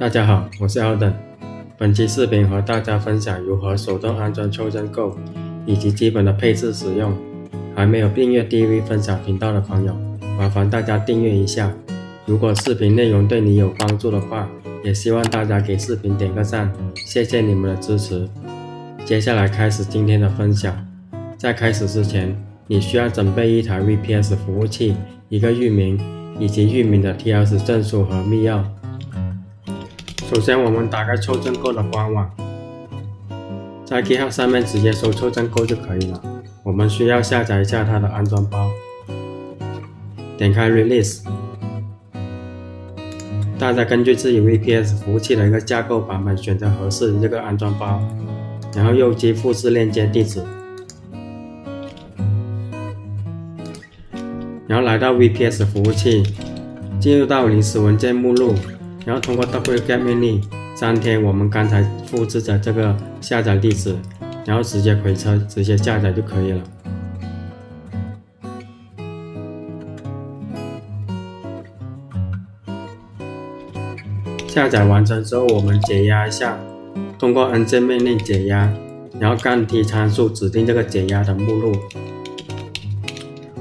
大家好，我是 Alden。本期视频和大家分享如何手动安装抽真 Go 以及基本的配置使用。还没有订阅 DV 分享频道的朋友，麻烦大家订阅一下。如果视频内容对你有帮助的话，也希望大家给视频点个赞，谢谢你们的支持。接下来开始今天的分享。在开始之前，你需要准备一台 VPS 服务器、一个域名以及域名的 TLS 证书和密钥。首先，我们打开抽真 Go 的官网，在 GitHub 上面直接搜抽真 Go 就可以了。我们需要下载一下它的安装包，点开 Release， 大家根据自己 VPS 服务器的一个架构版本选择合适的这个安装包，然后右击复制链接地址，然后来到 VPS 服务器，进入到临时文件目录，然后通过 wget 命令粘贴我们刚才复制的这个下载地址，然后直接回车直接下载就可以了。下载完成之后，我们解压一下，通过 N 键命令解压，然后杠 T 参数指定这个解压的目录。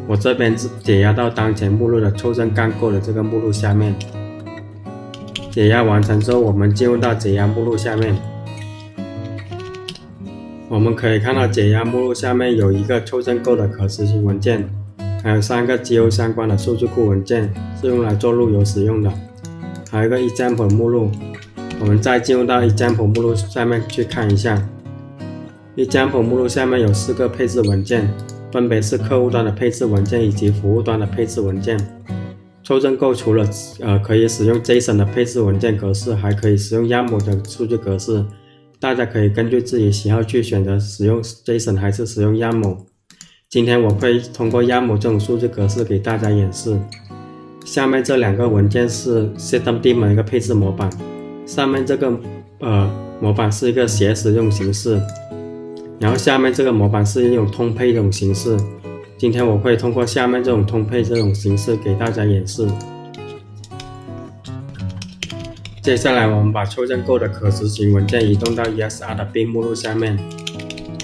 我这边解压到当前目录的抽真 Go 的这个目录下面。解压完成之后，我们进入到解压目录下面。我们可以看到解压目录下面有一个抽真 Go 的可执行文件，还有3个 GO 相关的数据库文件是用来做路由使用的，还有一个 example 目录。我们再进入到 example 目录下面去看一下。example 目录下面有4个配置文件，分别是客户端的配置文件以及服务端的配置文件。抽真 Go 除了可以使用 JSON 的配置文件格式，还可以使用 YAML 的数据格式。大家可以根据自己喜好去选择使用 JSON 还是使用 YAML。今天我会通过 YAML 这种数据格式给大家演示。下面这2个文件是 systemdaemon 一个配置模板，上面这个模板是一个写使用形式，然后下面这个模板是一种通配这种形式。今天我会通过下面这种通配这种形式给大家演示。接下来我们把抽真 Go 的可执行文件移动到 ESR 的 bin 目录下面，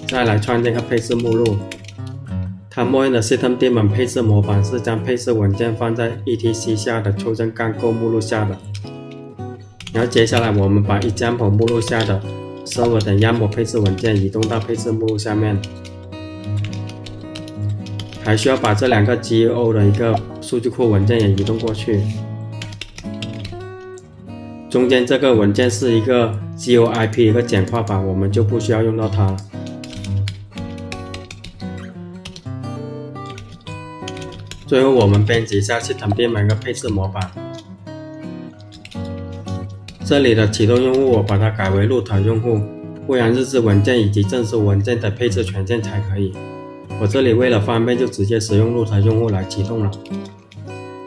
再来创建个配置目录。它默认的 systemdaemon 配置模板是将配置文件放在 etc 下的抽真 Go 目录下的。然后接下来我们把 example 目录下的 server 等 YAML 配置文件移动到配置目录下面。还需要把这2个 GO 的一个数据库文件也移动过去。中间这个文件是一个 GOIP 一个简化版，我们就不需要用到它了。最后我们编辑一下systemdaemon一个配置模板。这里的启动用户我把它改为 root 用户，不然日志文件以及正式文件的配置权限才可以。我这里为了方便就直接使用 root 用户来启动了。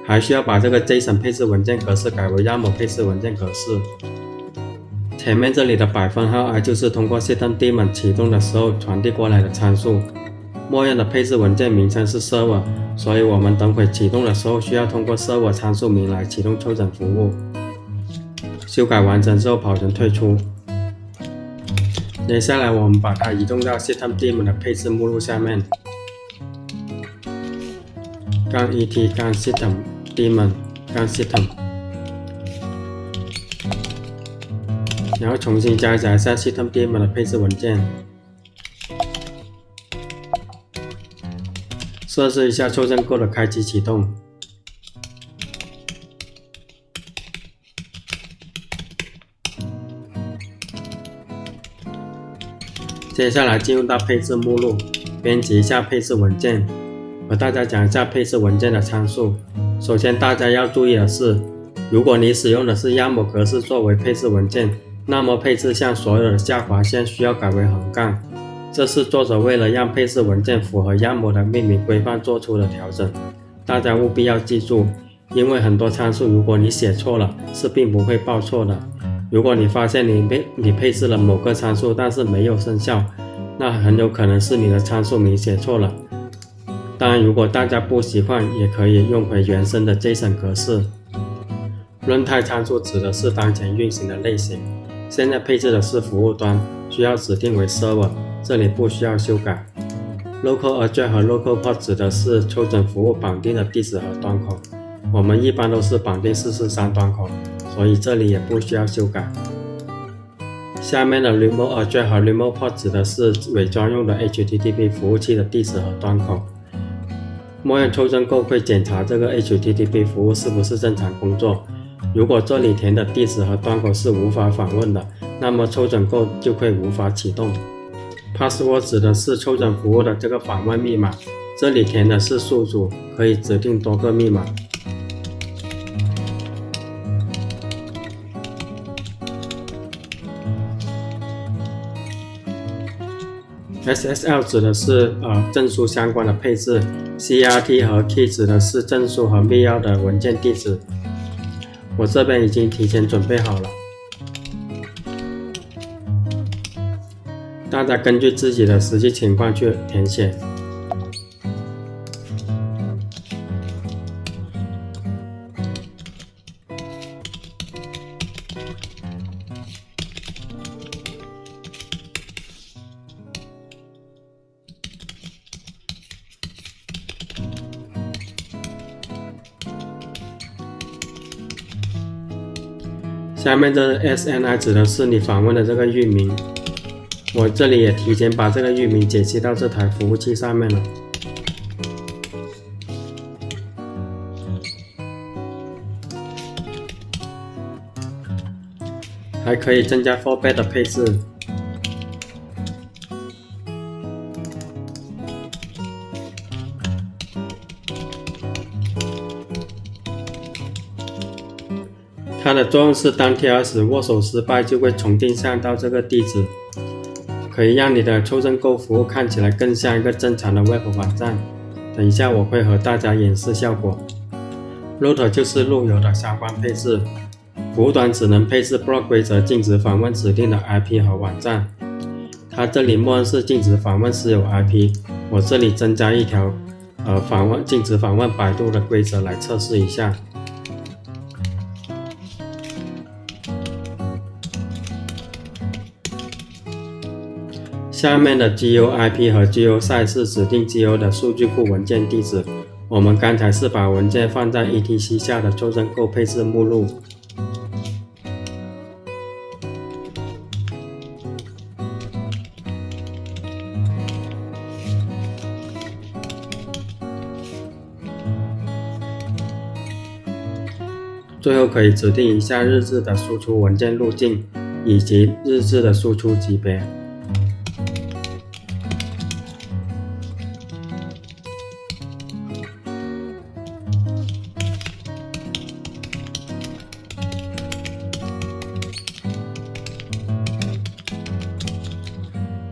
还需要把这个 JSON 配置文件格式改为 YAML 配置文件格式。前面这里的号i就是通过 systemdaemon 启动的时候传递过来的参数。默认的配置文件名称是 server， 所以我们等会启动的时候需要通过 server 参数名来启动抽真服务。修改完成之后跑程退出。接下来我们把它移动到 systemdaemon 的配置目录下面，-et systemdaemon -system， 然后重新加载一下 systemdaemon 的配置文件，设置一下抽真 Go 的开机启动。接下来进入到配置目录，编辑一下配置文件，和大家讲一下配置文件的参数。首先大家要注意的是，如果你使用的是 YAML 格式作为配置文件，那么配置项所有的下划线需要改为横杠，这是作者为了让配置文件符合 YAML 的命名规范做出的调整。大家务必要记住，因为很多参数如果你写错了是并不会报错的。如果你发现你配置了某个参数但是没有生效，那很有可能是你的参数名写错了。当然如果大家不习惯，也可以用回原生的 JSON 格式。润态参数指的是当前运行的类型，现在配置的是服务端，需要指定为 Server， 这里不需要修改。Local Address 和 Local Port 指的是抽整服务绑定的地址和端口，我们一般都是绑定443端口，所以这里也不需要修改。下面的 Remote Address 和 Remote Port 指的是伪装用的 HTTP 服务器的地址和端口。默认抽真购会检查这个 HTTP 服务是不是正常工作，如果这里填的地址和端口是无法访问的，那么抽整购就会无法启动。Password 指的是抽整服务的这个访问密码，这里填的是宿主，可以指定多个密码。SSL 指的是证书相关的配置， CRT 和 Key 指的是证书和密钥的文件地址。我这边已经提前准备好了，大家根据自己的实际情况去填写。下面的 SNI 指的是你访问的这个域名，我这里也提前把这个域名解析到这台服务器上面了。还可以增加 fallback 的配置。它的作用是当 TLS 握手失败就会重定向到这个地址，可以让你的抽真购服务看起来更像一个正常的 Web 网站。等一下我会和大家演示效果。Root 就是路由的相关配置，服务端只能配置 block 规则，禁止访问指定的 IP 和网站。它这里默认是禁止访问私有 IP， 我这里增加一条禁止访问百度的规则来测试一下。下面的 GeoIP 和 GeoSite 是指定 Geo 的数据库文件地址，我们刚才是把文件放在 ETC 下的抽真购配置目录。最后可以指定一下日志的输出文件路径以及日志的输出级别。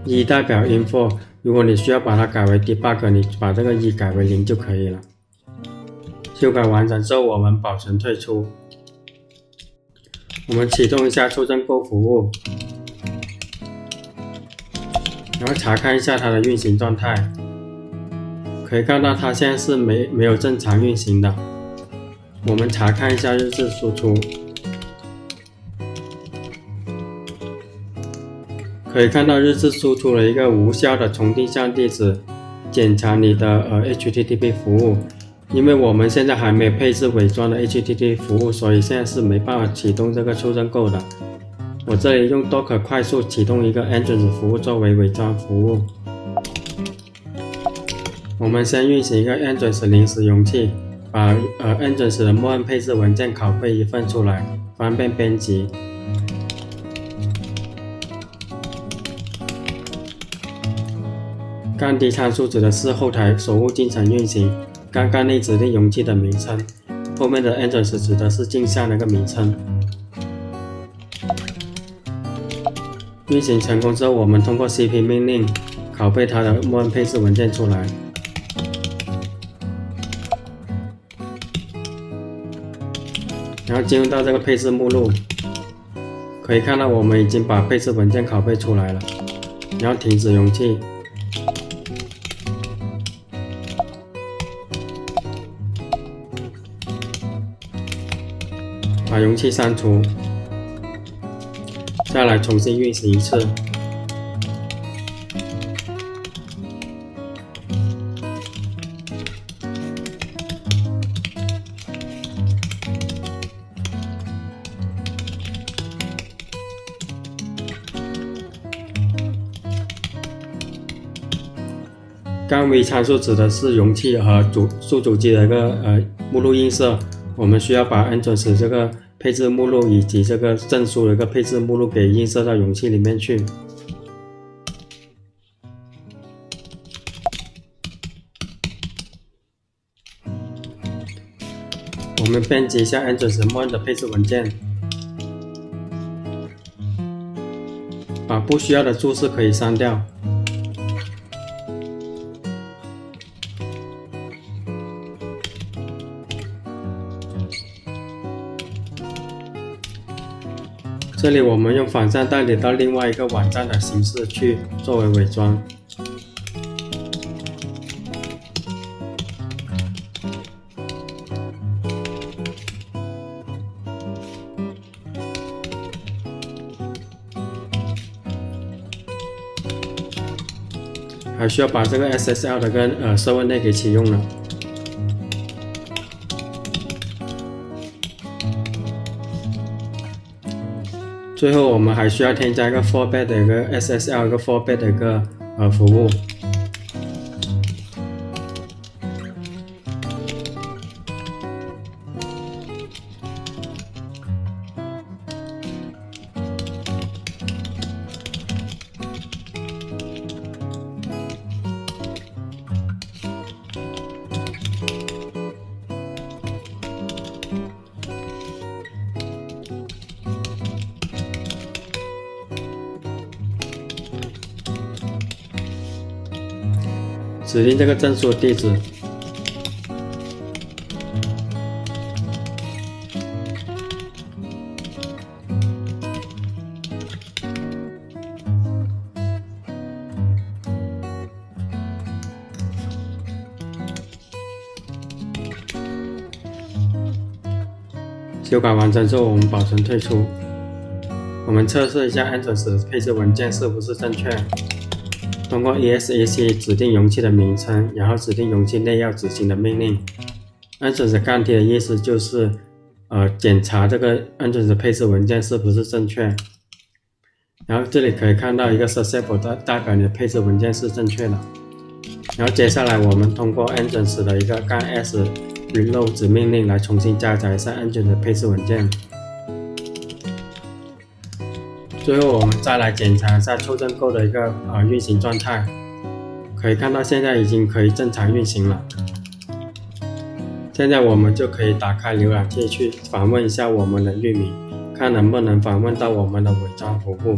1代表 info， 如果你需要把它改为 debug， 你把这个1改为0就可以了。修改完成之后，我们保存退出。我们启动一下抽真购服务，然后查看一下它的运行状态，可以看到它现在是没有正常运行的。我们查看一下日志输出，可以看到日志输出了一个无效的重定向地址，检查你的HTTP 服务。因为我们现在还没有配置伪装的 HTTP 服务，所以现在是没办法启动这个抽真购的。我这里用 Docker 快速启动一个 Entrance 服务作为伪装服务。我们先运行一个 Entrance 临时容器，把Entrance 的默认配置文件拷贝一份出来，方便编辑。干 D 参数指的是后台守护进程运行，刚刚内指定容器的名称，后面的 Entrance 指的是镜像那个名称。运行成功之后，我们通过 CP 命令拷贝它的默认配置文件出来。然后进入到这个配置目录，可以看到我们已经把配置文件拷贝出来了。然后停止容器。把容器删除，再来重新运行一次。杠 V 参数指的是容器和数组机的一个目录映射，我们需要把恩准时这个配置目录以及这个证书的一个配置目录给映射到容器里面去。我们编辑一下恩准时默认的配置文件，把不需要的注释可以删掉。这里我们用反向代理到另外一个网站的形式去作为伪装。还需要把这个 SSL 的跟server net 给启用了。最后我们还需要添加一个 fallback 的一个 SSL 一个 fallback 的一个服务。指定这个证书地址，修改完成之后，我们保存退出。我们测试一下恩准时配置文件是不是正确。通过 ESEC 指定容器的名称，然后指定容器内要执行的命令。恩准时杠 T 的意思就是检查这个恩准时配置文件是不是正确。然后这里可以看到一个 successful 代表你的配置文件是正确的。然后接下来我们通过恩准时的一个杠 S reload 子命令来重新加载一下恩准时配置文件。最后我们再来检查一下抽证购的一个运行状态，可以看到现在已经可以正常运行了。现在我们就可以打开浏览器去访问一下我们的域名，看能不能访问到我们的伪装服务。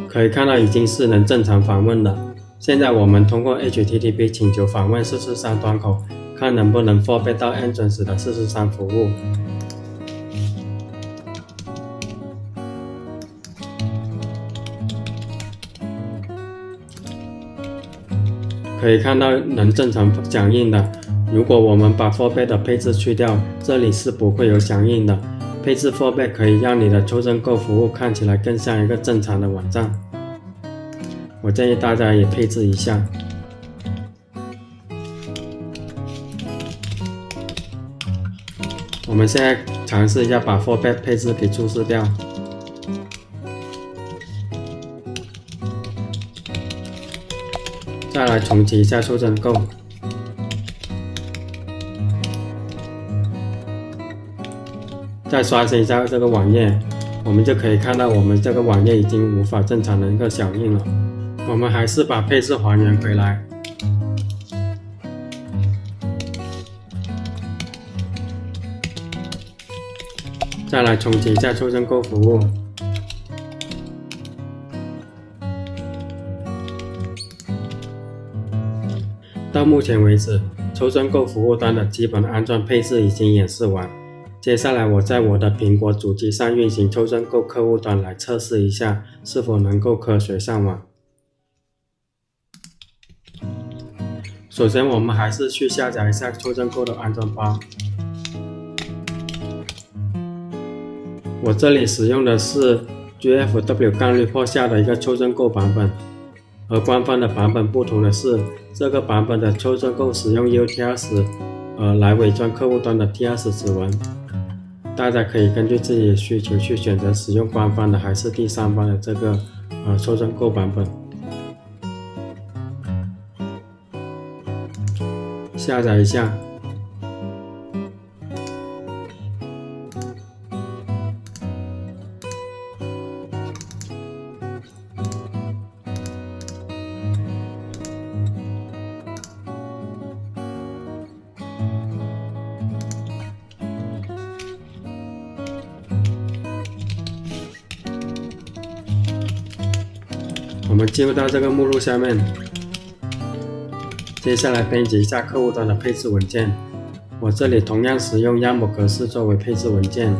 可以看到已经是能正常访问的。现在我们通过 HTTP 请求访问443端口，看能不能 fallback 到恩准时的443服务。可以看到能正常响应的。如果我们把 fallback 的配置去掉，这里是不会有响应的。配置 fallback 可以让你的抽证购服务看起来更像一个正常的网站。我建议大家也配置一下。我们现在尝试一下把 fallback 配置给注释掉。再来重启一下抽证购，再刷新一下这个网页，我们就可以看到我们这个网页已经无法正常的一个响应了。我们还是把配置还原回来，再来重启一下抽证购服务。到目前为止，抽证购服务端的基本安装配置已经演示完。接下来我在我的苹果主机上运行抽证购客户端来测试一下是否能够科学上网。首先我们还是去下载一下抽真购的安装包。我这里使用的是 GFW-report 下的一个抽真购版本，和官方的版本不同的是，这个版本的抽真购使用 UTLS 来伪装客户端的 TLS 指纹。大家可以根据自己的需求去选择使用官方的还是第三方的这个抽真购版本。下载一下。我们进入到这个目录下面，接下来编辑一下客户端的配置文件。我这里同样使用 YAML 格式作为配置文件。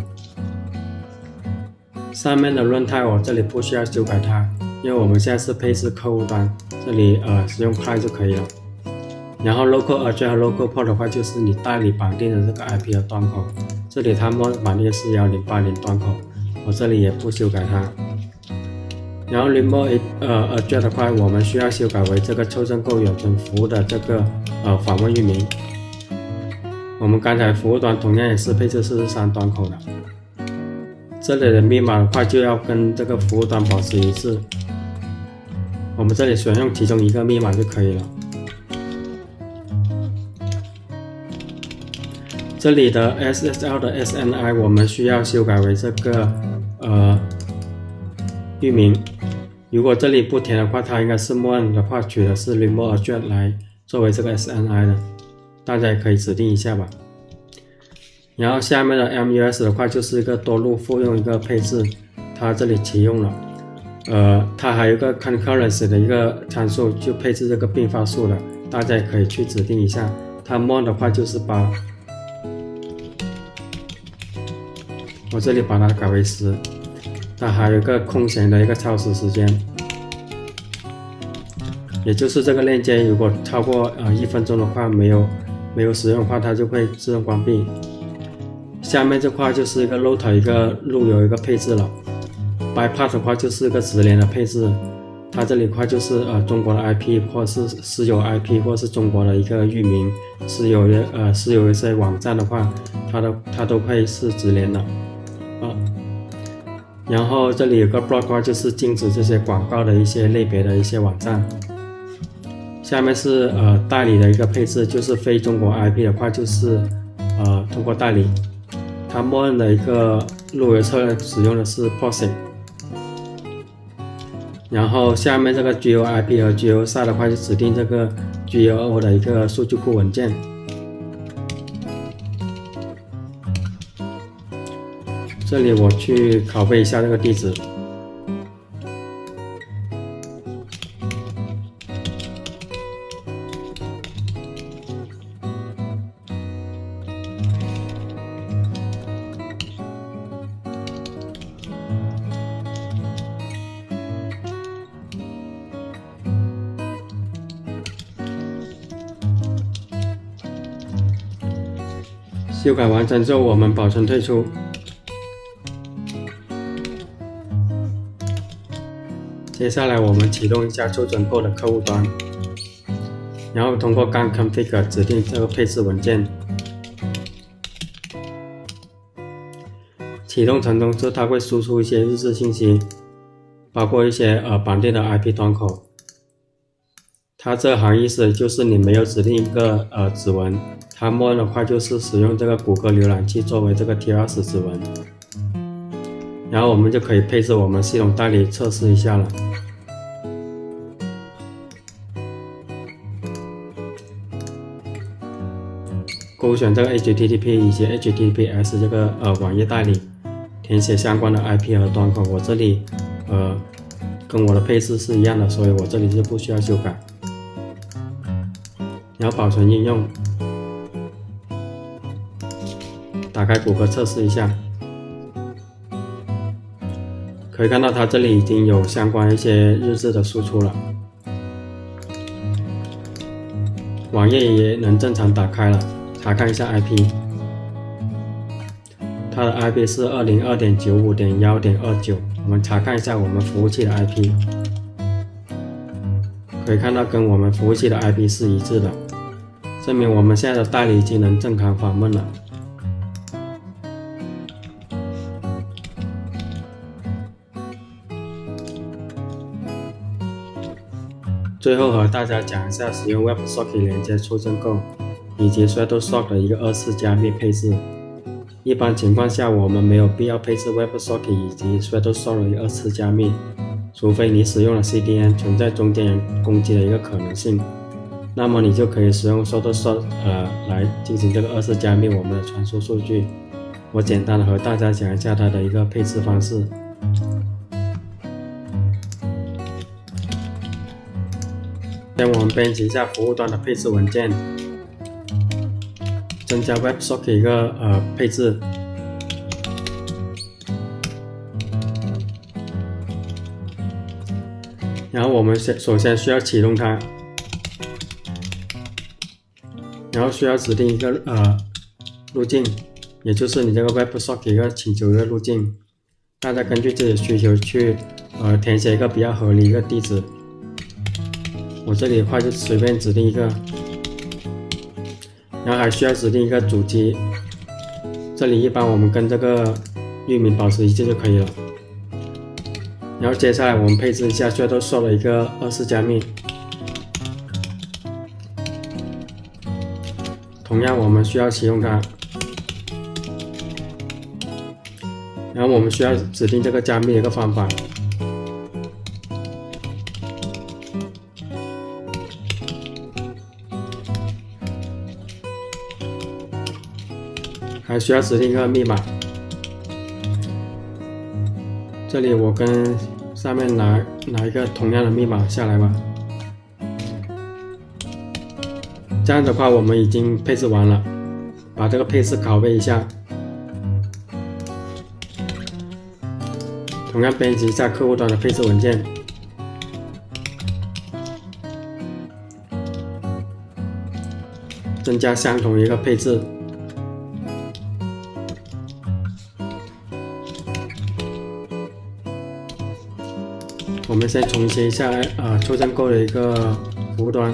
上面的 runtime 我这里不需要修改它，因为我们现在是配置客户端，这里使用 Pi 就可以了。然后 local address 和 local port 的话，就是你代理绑定的这个 IP 的端口，这里它绑定是1080端口，我这里也不修改它。然后 remote address 的话，我们需要修改为这个抽真购远程服务的这个访问域名。我们刚才服务端同样也是配置43端口的，这里的密码的话就要跟这个服务端保持一致。我们这里选用其中一个密码就可以了。这里的 SSL 的 SNI 我们需要修改为这个域名。如果这里不填的话，它应该是默认的话取的是 remote address 来作为这个 SNI 的，大家也可以指定一下吧。然后下面的 MUS 的话就是一个多路复用一个配置，它这里启用了。它还有一个 concurrency 的一个参数，就配置这个并发数的，大家也可以去指定一下。它默认的话就是8，我这里把它改为10。它还有一个空闲的一个超时时间，也就是这个链接如果超过1分钟的话，没有使用的话，它就会自动关闭。下面这块就是一个 router 一个路由一个配置了。bypass 的话就是一个直连的配置，它这里的话就是中国的 IP 或是私有 IP 或是中国的一个域名，私有一些网站的话，它都会是直连的。然后这里有个 block 的话就是禁止这些广告的一些类别的一些网站。下面是代理的一个配置，就是非中国 IP 的话就是通过代理，它默认的一个路由策略使用的是 POSIX。然后下面这个 GeoIP 和 GeoSite 的话就指定这个 GeoO 的一个数据库文件。这里我去拷贝一下这个地址。修改完成之后，我们保存退出。接下来我们启动一下抽真购的客户端，然后通过刚 config 指定这个配置文件。启动成功之后，它会输出一些日志信息，包括一些绑定的 IP 端口。它这行意思就是你没有指定一个指纹，它默认的话就是使用这个谷歌浏览器作为这个 TLS 指纹。然后我们就可以配置我们系统代理测试一下了。勾选这个 HTTP 以及 HTTPS 这个网页代理，填写相关的 IP 和端口。我这里跟我的配置是一样的，所以我这里就不需要修改。然后保存应用，打开谷歌测试一下。可以看到它这里已经有相关一些日志的输出了。网网页也能正常打开了。查看一下 IP， 它的 IP 是 202.95.1.29， 我们查看一下我们服务器的 IP， 可以看到跟我们服务器的 IP 是一致的，证明我们现在的代理已经能正常访问了。最后和大家讲一下使用 WebSocket 连接抽真购以及 Shutterstock 的一个24加密配置。一般情况下，我们没有必要配置 WebSocket 以及 Shutterstock 的一个24加密，除非你使用了 CDN 存在中间人攻击的一个可能性，那么你就可以使用 Shutterstock 来进行这个24加密我们的传输数据。我简单的和大家讲一下它的一个配置方式。先我们编辑一下服务端的配置文件，增加 WebSocket 一个配置，然后我们首先需要启动它，然后需要指定一个路径，也就是你这个 WebSocket 一个请求一个路径，大家根据自己的需求去填写一个比较合理一个地址。我这里的话就随便指定一个，然后还需要指定一个主机，这里一般我们跟这个域名保持一致就可以了。然后接下来我们配置一下Shutterstock的一个24加密，同样我们需要启用它，然后我们需要指定这个加密的一个方法。还需要指定一个密码，这里我跟上面拿一个同样的密码下来吧。这样的话我们已经配置完了，把这个配置拷贝一下，同样编辑一下客户端的配置文件，增加相同一个配置。我们先重写一下抽真购的一个服务端，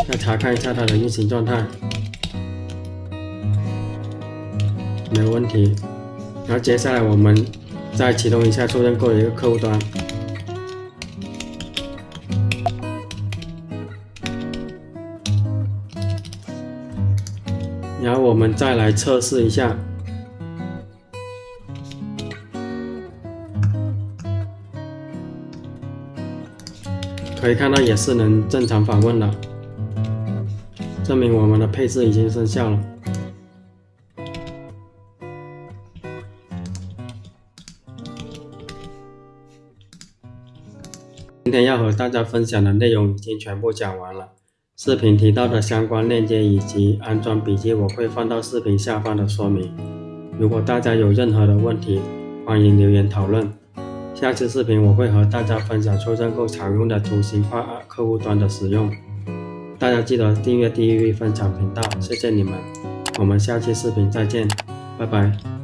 要查看一下它的运行状态，没有问题。然后接下来我们再启动一下抽真购的一个客户端，然后我们再来测试一下。可以看到也是能正常访问的，证明我们的配置已经生效了。今天要和大家分享的内容已经全部讲完了，视频提到的相关链接以及安装笔记我会放到视频下方的说明。如果大家有任何的问题，欢迎留言讨论。下次视频我会和大家分享抽真购常用的图形化客户端的使用，大家记得订阅 DEV 分享频道，谢谢你们，我们下期视频再见，拜拜。